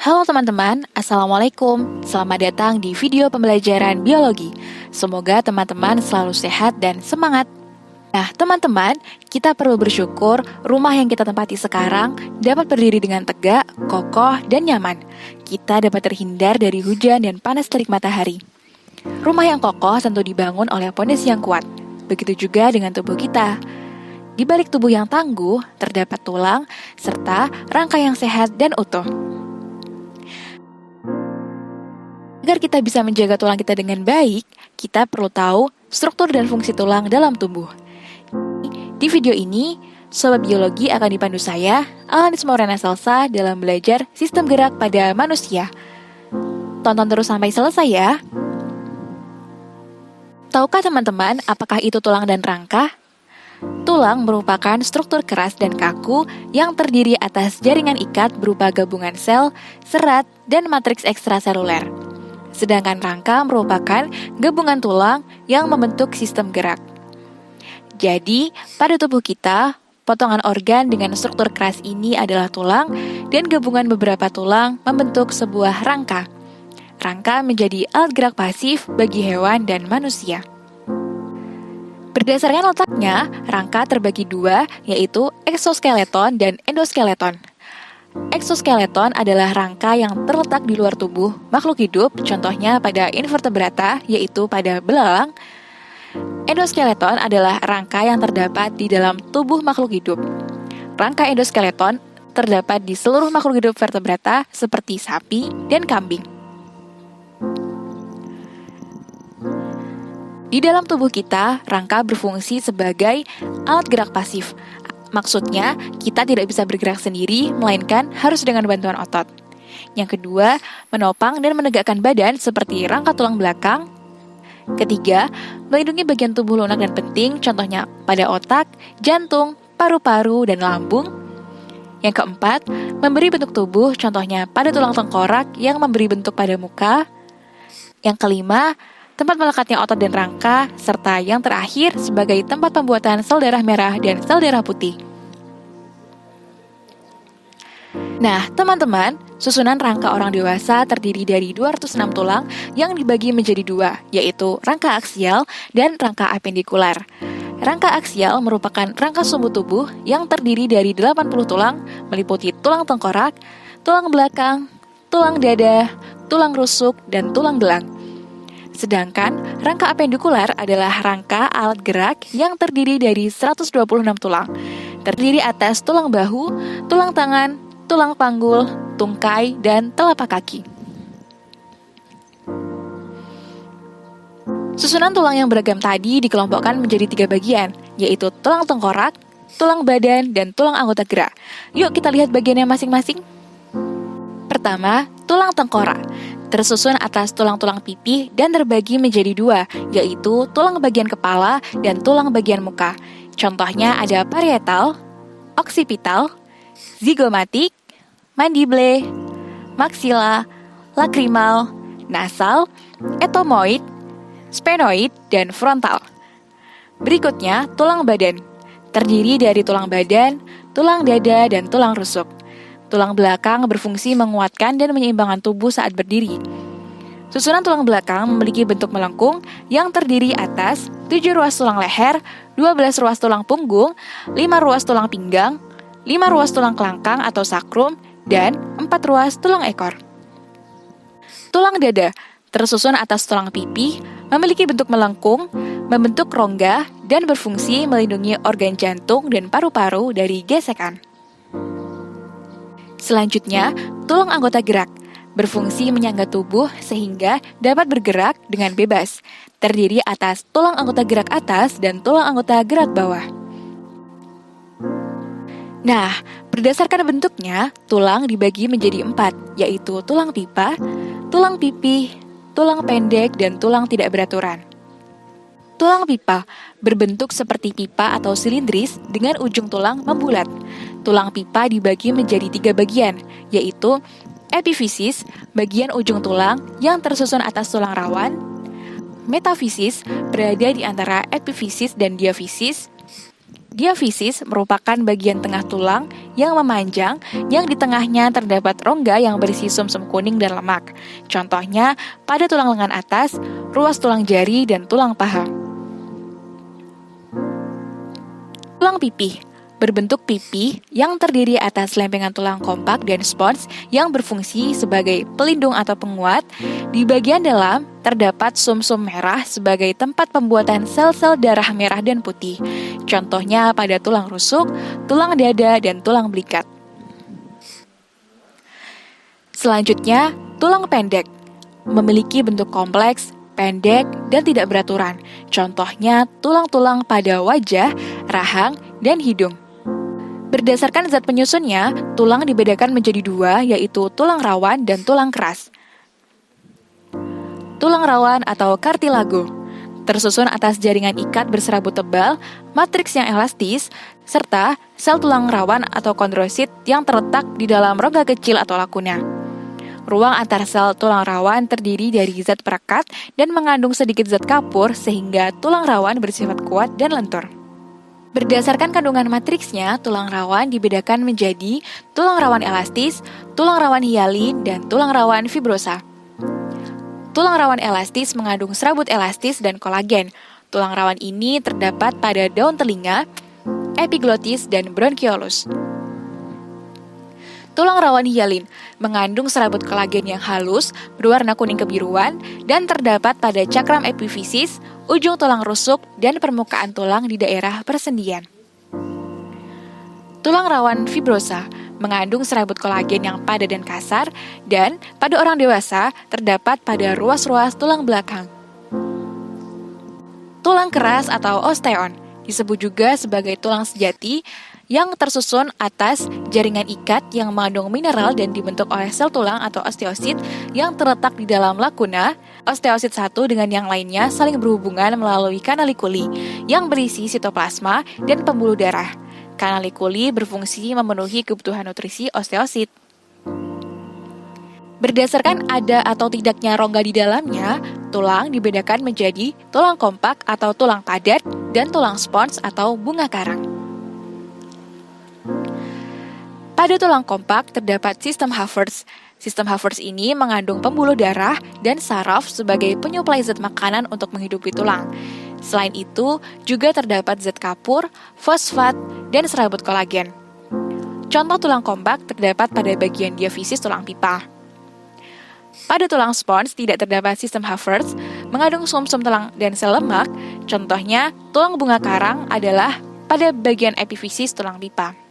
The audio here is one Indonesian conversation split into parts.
Halo teman-teman, Assalamualaikum. Selamat datang di video pembelajaran biologi. Semoga teman-teman selalu sehat dan semangat. Nah, teman-teman, kita perlu bersyukur rumah yang kita tempati sekarang dapat berdiri dengan tegak, kokoh, dan nyaman. Kita dapat terhindar dari hujan dan panas terik matahari. Rumah yang kokoh tentu dibangun oleh pondasi yang kuat. Begitu juga dengan tubuh kita. Di balik tubuh yang tangguh, terdapat tulang, serta rangka yang sehat dan utuh. Agar kita bisa menjaga tulang kita dengan baik, kita perlu tahu struktur dan fungsi tulang dalam tubuh. Di video ini, Sobat Biologi akan dipandu saya, Alanis Maulana Salsa, dalam belajar sistem gerak pada manusia. Tonton terus sampai selesai ya. Tahukah teman-teman apakah itu tulang dan rangka? Tulang merupakan struktur keras dan kaku yang terdiri atas jaringan ikat berupa gabungan sel, serat, dan matriks ekstraseluler. Sedangkan rangka merupakan gabungan tulang yang membentuk sistem gerak. Jadi, pada tubuh kita, potongan organ dengan struktur keras ini adalah tulang dan gabungan beberapa tulang membentuk sebuah rangka. Rangka menjadi alat gerak pasif bagi hewan dan manusia. Berdasarkan letaknya, rangka terbagi dua, yaitu eksoskeleton dan endoskeleton. Eksoskeleton adalah rangka yang terletak di luar tubuh makhluk hidup, contohnya pada invertebrata, yaitu pada belalang. Endoskeleton adalah rangka yang terdapat di dalam tubuh makhluk hidup. Rangka endoskeleton terdapat di seluruh makhluk hidup vertebrata seperti sapi dan kambing. Di dalam tubuh kita, rangka berfungsi sebagai alat gerak pasif. Maksudnya, kita tidak bisa bergerak sendiri, melainkan harus dengan bantuan otot. Yang kedua, menopang dan menegakkan badan seperti rangka tulang belakang. Ketiga, melindungi bagian tubuh lunak dan penting, contohnya pada otak, jantung, paru-paru, dan lambung. Yang keempat, memberi bentuk tubuh, contohnya pada tulang tengkorak yang memberi bentuk pada muka. Yang kelima, tempat melekatnya otot dan rangka, serta yang terakhir sebagai tempat pembuatan sel darah merah dan sel darah putih. Nah, teman-teman, susunan rangka orang dewasa terdiri dari 206 tulang yang dibagi menjadi dua, yaitu rangka aksial dan rangka apendikular. Rangka aksial merupakan rangka sumbu tubuh yang terdiri dari 80 tulang, meliputi tulang tengkorak, tulang belakang, tulang dada, tulang rusuk, dan tulang gelang. Sedangkan rangka apendikular adalah rangka alat gerak yang terdiri dari 126 tulang. Terdiri atas tulang bahu, tulang tangan, tulang panggul, tungkai, dan telapak kaki. Susunan tulang yang beragam tadi dikelompokkan menjadi 3 bagian, yaitu tulang tengkorak, tulang badan, dan tulang anggota gerak. Yuk kita lihat bagiannya masing-masing. Pertama, tulang tengkorak. Tersusun atas tulang-tulang pipi dan terbagi menjadi dua, yaitu tulang bagian kepala dan tulang bagian muka. Contohnya ada parietal, oksipital, zigomatik, mandible, maksila, lakrimal, nasal, etomoid, sphenoid, dan frontal. Berikutnya, tulang badan. Terdiri dari tulang badan, tulang dada, dan tulang rusuk. Tulang belakang berfungsi menguatkan dan menyeimbangkan tubuh saat berdiri. Susunan tulang belakang memiliki bentuk melengkung yang terdiri atas 7 ruas tulang leher, 12 ruas tulang punggung, 5 ruas tulang pinggang, 5 ruas tulang kelangkang atau sakrum, dan 4 ruas tulang ekor. Tulang dada tersusun atas tulang pipi, memiliki bentuk melengkung, membentuk rongga, dan berfungsi melindungi organ jantung dan paru-paru dari gesekan. Selanjutnya, tulang anggota gerak berfungsi menyangga tubuh sehingga dapat bergerak dengan bebas. Terdiri atas tulang anggota gerak atas dan tulang anggota gerak bawah. Nah, berdasarkan bentuknya, tulang dibagi menjadi 4, yaitu tulang pipa, tulang pipih, tulang pendek, dan tulang tidak beraturan. Tulang pipa berbentuk seperti pipa atau silindris dengan ujung tulang membulat. Tulang pipa dibagi menjadi 3 bagian, yaitu epifisis, bagian ujung tulang yang tersusun atas tulang rawan, metafisis, berada di antara epifisis dan diafisis, Diafisis merupakan bagian tengah tulang yang memanjang, yang di tengahnya terdapat rongga yang berisi sumsum kuning dan lemak. Contohnya pada tulang lengan atas, ruas tulang jari, dan tulang paha. Tulang pipih berbentuk pipih yang terdiri atas lempengan tulang kompak dan spons yang berfungsi sebagai pelindung atau penguat. Di bagian dalam terdapat sumsum merah sebagai tempat pembuatan sel-sel darah merah dan putih. Contohnya pada tulang rusuk, tulang dada, dan tulang belikat. Selanjutnya, tulang pendek memiliki bentuk kompleks, pendek, dan tidak beraturan. Contohnya tulang-tulang pada wajah, rahang, dan hidung. Berdasarkan zat penyusunnya, tulang dibedakan menjadi dua, yaitu tulang rawan dan tulang keras. Tulang rawan atau kartilago tersusun atas jaringan ikat berserabut tebal, matriks yang elastis, serta sel tulang rawan atau kondrosit yang terletak di dalam rongga kecil atau lakuna. Ruang antar sel tulang rawan terdiri dari zat perekat dan mengandung sedikit zat kapur sehingga tulang rawan bersifat kuat dan lentur. Berdasarkan kandungan matriksnya, tulang rawan dibedakan menjadi tulang rawan elastis, tulang rawan hialin, dan tulang rawan fibrosa. Tulang rawan elastis mengandung serabut elastis dan kolagen. Tulang rawan ini terdapat pada daun telinga, epiglotis, dan bronkiolus. Tulang rawan hialin mengandung serabut kolagen yang halus, berwarna kuning kebiruan, dan terdapat pada cakram epifisis, ujung tulang rusuk, dan permukaan tulang di daerah persendian. Tulang rawan fibrosa mengandung serabut kolagen yang padat dan kasar, dan pada orang dewasa terdapat pada ruas-ruas tulang belakang. Tulang keras atau osteon disebut juga sebagai tulang sejati yang tersusun atas jaringan ikat yang mengandung mineral dan dibentuk oleh sel tulang atau osteosit yang terletak di dalam lakuna. Osteosit satu dengan yang lainnya saling berhubungan melalui kanalikuli yang berisi sitoplasma dan pembuluh darah. Kanalikuli berfungsi memenuhi kebutuhan nutrisi osteosit. Berdasarkan ada atau tidaknya rongga di dalamnya, tulang dibedakan menjadi tulang kompak atau tulang padat dan tulang spons atau bunga karang. Pada tulang kompak terdapat sistem Havertz. Sistem Havertz ini mengandung pembuluh darah dan saraf sebagai penyuplai zat makanan untuk menghidupi tulang. Selain itu, juga terdapat zat kapur, fosfat, dan serabut kolagen. Contoh tulang kompak terdapat pada bagian diafisis tulang pipa. Pada tulang spons tidak terdapat sistem Havertz, mengandung sumsum tulang dan sel lemak. Contohnya, tulang bunga karang adalah pada bagian epifisis tulang pipa.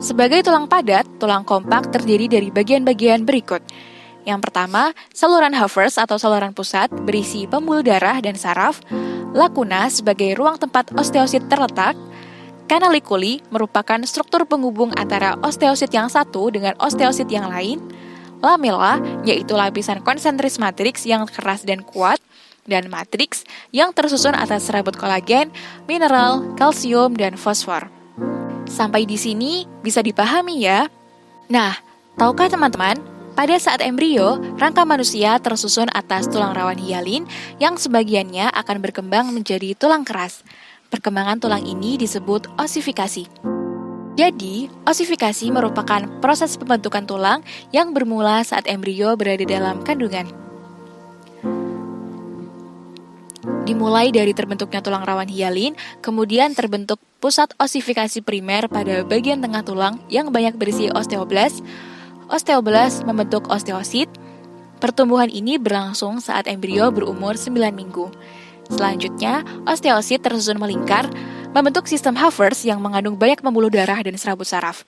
Sebagai tulang padat, tulang kompak terdiri dari bagian-bagian berikut. Yang pertama, saluran Havertz atau saluran pusat berisi pembuluh darah dan saraf, lakuna sebagai ruang tempat osteosit terletak, kanalikuli merupakan struktur penghubung antara osteosit yang satu dengan osteosit yang lain, lamella yaitu lapisan konsentris matriks yang keras dan kuat, dan matriks yang tersusun atas serabut kolagen, mineral, kalsium, dan fosfor. Sampai di sini bisa dipahami ya? Nah, tahukah teman-teman, pada saat embrio, rangka manusia tersusun atas tulang rawan hialin yang sebagiannya akan berkembang menjadi tulang keras. Perkembangan tulang ini disebut osifikasi. Jadi, osifikasi merupakan proses pembentukan tulang yang bermula saat embrio berada dalam kandungan. Dimulai dari terbentuknya tulang rawan hialin, kemudian terbentuk pusat osifikasi primer pada bagian tengah tulang yang banyak berisi osteoblast. Osteoblast membentuk osteosit. Pertumbuhan ini berlangsung saat embrio berumur 9 minggu. Selanjutnya, osteosit tersusun melingkar, membentuk sistem Havertz yang mengandung banyak pembuluh darah dan serabut saraf.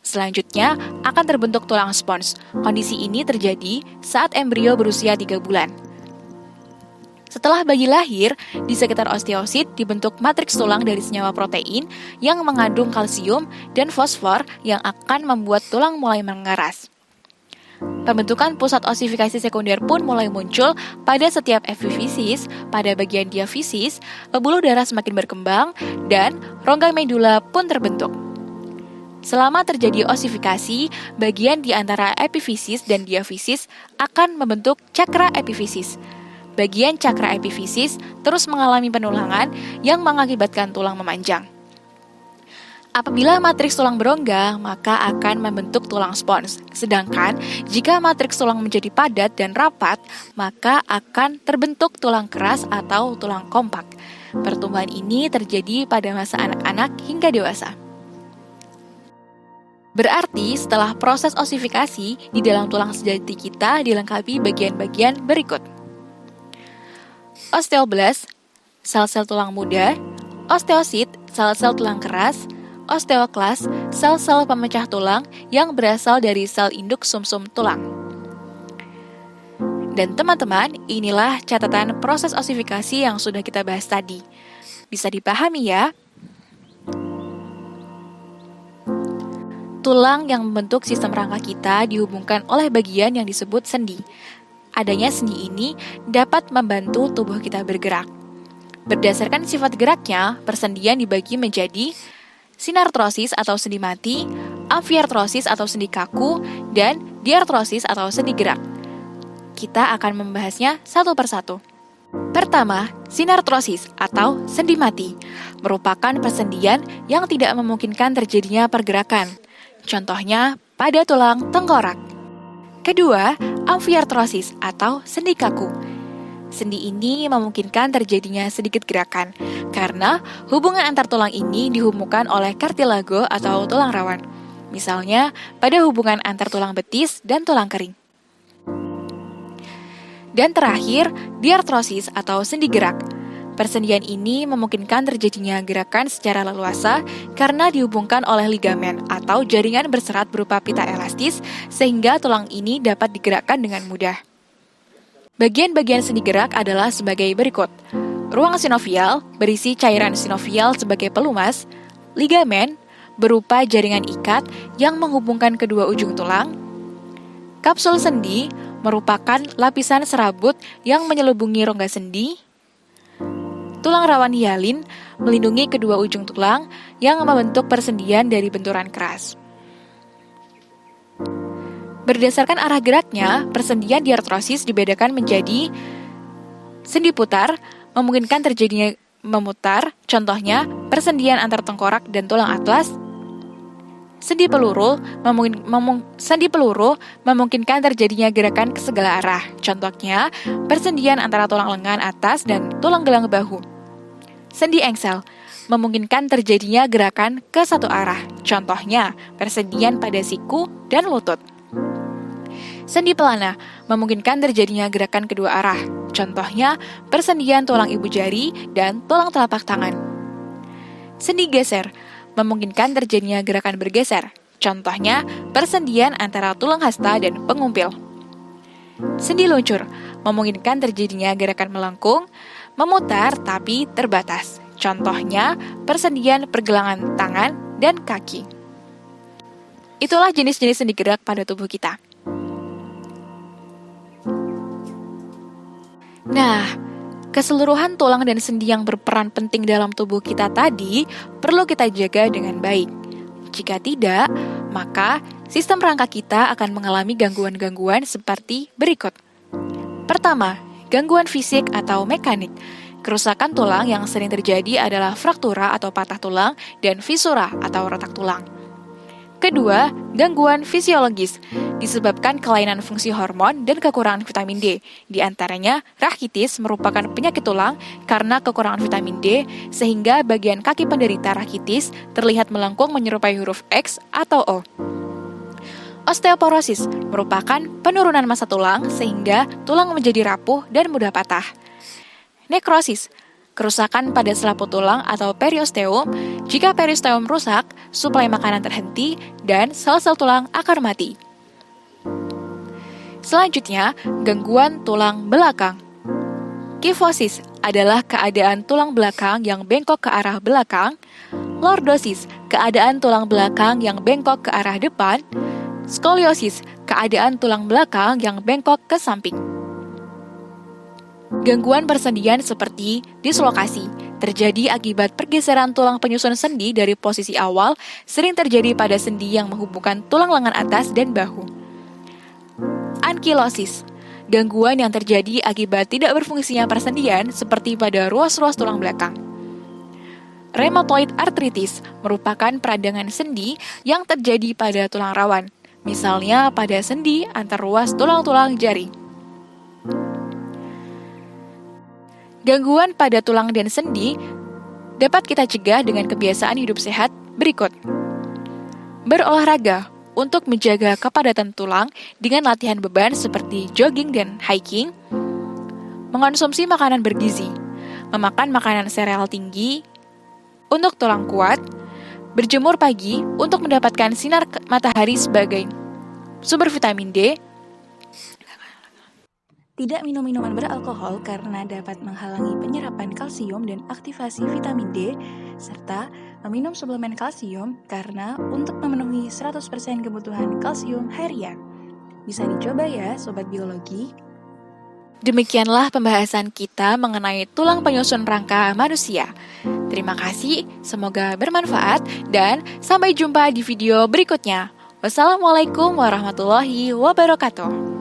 Selanjutnya, akan terbentuk tulang spons. Kondisi ini terjadi saat embrio berusia 3 bulan. Setelah bayi lahir, di sekitar osteosit dibentuk matriks tulang dari senyawa protein yang mengandung kalsium dan fosfor yang akan membuat tulang mulai mengeras. Pembentukan pusat osifikasi sekunder pun mulai muncul pada setiap epifisis. Pada bagian diafisis, pembuluh darah semakin berkembang dan rongga medula pun terbentuk. Selama terjadi osifikasi, bagian di antara epifisis dan diafisis akan membentuk cakra epifisis. bagian cakra epifisis terus mengalami penulangan yang mengakibatkan tulang memanjang. Apabila matriks tulang berongga, maka akan membentuk tulang spons. Sedangkan jika matriks tulang menjadi padat dan rapat, maka akan terbentuk tulang keras atau tulang kompak. Pertumbuhan ini terjadi pada masa anak-anak hingga dewasa. Berarti setelah proses osifikasi, di dalam tulang sejati kita dilengkapi bagian-bagian berikut. Osteoblast, sel-sel tulang muda; osteosit, sel-sel tulang keras; osteoklas, sel-sel pemecah tulang yang berasal dari sel induk sumsum tulang. Dan teman-teman, inilah catatan proses osifikasi yang sudah kita bahas tadi. Bisa dipahami ya? Tulang yang membentuk sistem rangka kita dihubungkan oleh bagian yang disebut sendi. Adanya sendi ini dapat membantu tubuh kita bergerak. Berdasarkan sifat geraknya, persendian dibagi menjadi sinartrosis atau sendi mati, amfiartrosis atau sendi kaku, dan diartrosis atau sendi gerak. Kita akan membahasnya satu persatu. Pertama, sinartrosis atau sendi mati merupakan persendian yang tidak memungkinkan terjadinya pergerakan. Contohnya pada tulang tengkorak. Kedua, amfiartrosis atau sendi kaku. Sendi ini memungkinkan terjadinya sedikit gerakan karena hubungan antar tulang ini dihubungkan oleh kartilago atau tulang rawan. Misalnya pada hubungan antar tulang betis dan tulang kering. Dan terakhir, diartrosis atau sendi gerak. Persendian ini memungkinkan terjadinya gerakan secara leluasa karena dihubungkan oleh ligamen atau jaringan berserat berupa pita elastis sehingga tulang ini dapat digerakkan dengan mudah. Bagian-bagian sendi gerak adalah sebagai berikut. Ruang sinovial berisi cairan sinovial sebagai pelumas, ligamen berupa jaringan ikat yang menghubungkan kedua ujung tulang, kapsul sendi merupakan lapisan serabut yang menyelubungi rongga sendi, tulang rawan hialin melindungi kedua ujung tulang yang membentuk persendian dari benturan keras. Berdasarkan arah geraknya, persendian diartrosis dibedakan menjadi sendi putar, memungkinkan terjadinya memutar, contohnya persendian antar tengkorak dan tulang atlas. Sendi peluru memungkinkan terjadinya gerakan ke segala arah, contohnya persendian antara tulang lengan atas dan tulang gelang bahu. Sendi engsel memungkinkan terjadinya gerakan ke satu arah, contohnya persendian pada siku dan lutut. Sendi pelana memungkinkan terjadinya gerakan kedua arah, contohnya persendian tulang ibu jari dan tulang telapak tangan. Sendi geser memungkinkan terjadinya gerakan bergeser, contohnya persendian antara tulang hasta dan pengumpil. Sendi luncur memungkinkan terjadinya gerakan melengkung, memutar tapi terbatas, contohnya persendian pergelangan tangan dan kaki. Itulah jenis-jenis sendi gerak pada tubuh kita. Nah, keseluruhan tulang dan sendi yang berperan penting dalam tubuh kita tadi perlu kita jaga dengan baik. Jika tidak, maka sistem rangka kita akan mengalami gangguan-gangguan seperti berikut. Pertama, gangguan fisik atau mekanik. Kerusakan tulang yang sering terjadi adalah fraktura atau patah tulang dan fisura atau retak tulang. Kedua, gangguan fisiologis disebabkan kelainan fungsi hormon dan kekurangan vitamin D. Di antaranya, rakitis merupakan penyakit tulang karena kekurangan vitamin D, sehingga bagian kaki penderita rakitis terlihat melengkung menyerupai huruf X atau O. Osteoporosis merupakan penurunan massa tulang sehingga tulang menjadi rapuh dan mudah patah. Nekrosis, kerusakan pada selaput tulang atau periosteum. Jika periosteum rusak, suplai makanan terhenti dan sel-sel tulang akan mati. Selanjutnya, gangguan tulang belakang. Kifosis adalah keadaan tulang belakang yang bengkok ke arah belakang. Lordosis, keadaan tulang belakang yang bengkok ke arah depan. Skoliosis, keadaan tulang belakang yang bengkok ke samping. Gangguan persendian seperti dislokasi terjadi akibat pergeseran tulang penyusun sendi dari posisi awal, sering terjadi pada sendi yang menghubungkan tulang lengan atas dan bahu. Ankilosis gangguan yang terjadi akibat tidak berfungsinya persendian seperti pada ruas-ruas tulang belakang. Rheumatoid arthritis merupakan peradangan sendi yang terjadi pada tulang rawan, misalnya pada sendi antar ruas tulang-tulang jari. Gangguan pada tulang dan sendi dapat kita cegah dengan kebiasaan hidup sehat berikut. Berolahraga untuk menjaga kepadatan tulang dengan latihan beban seperti jogging dan hiking, mengonsumsi makanan bergizi, memakan makanan sereal tinggi untuk tulang kuat, berjemur pagi untuk mendapatkan sinar matahari sebagai sumber vitamin D, tidak minum minuman beralkohol karena dapat menghalangi penyerapan kalsium dan aktivasi vitamin D, serta meminum suplemen kalsium karena untuk memenuhi 100% kebutuhan kalsium harian. Bisa dicoba ya Sobat Biologi. Demikianlah pembahasan kita mengenai tulang penyusun rangka manusia. Terima kasih, semoga bermanfaat, dan sampai jumpa di video berikutnya. Wassalamualaikum warahmatullahi wabarakatuh.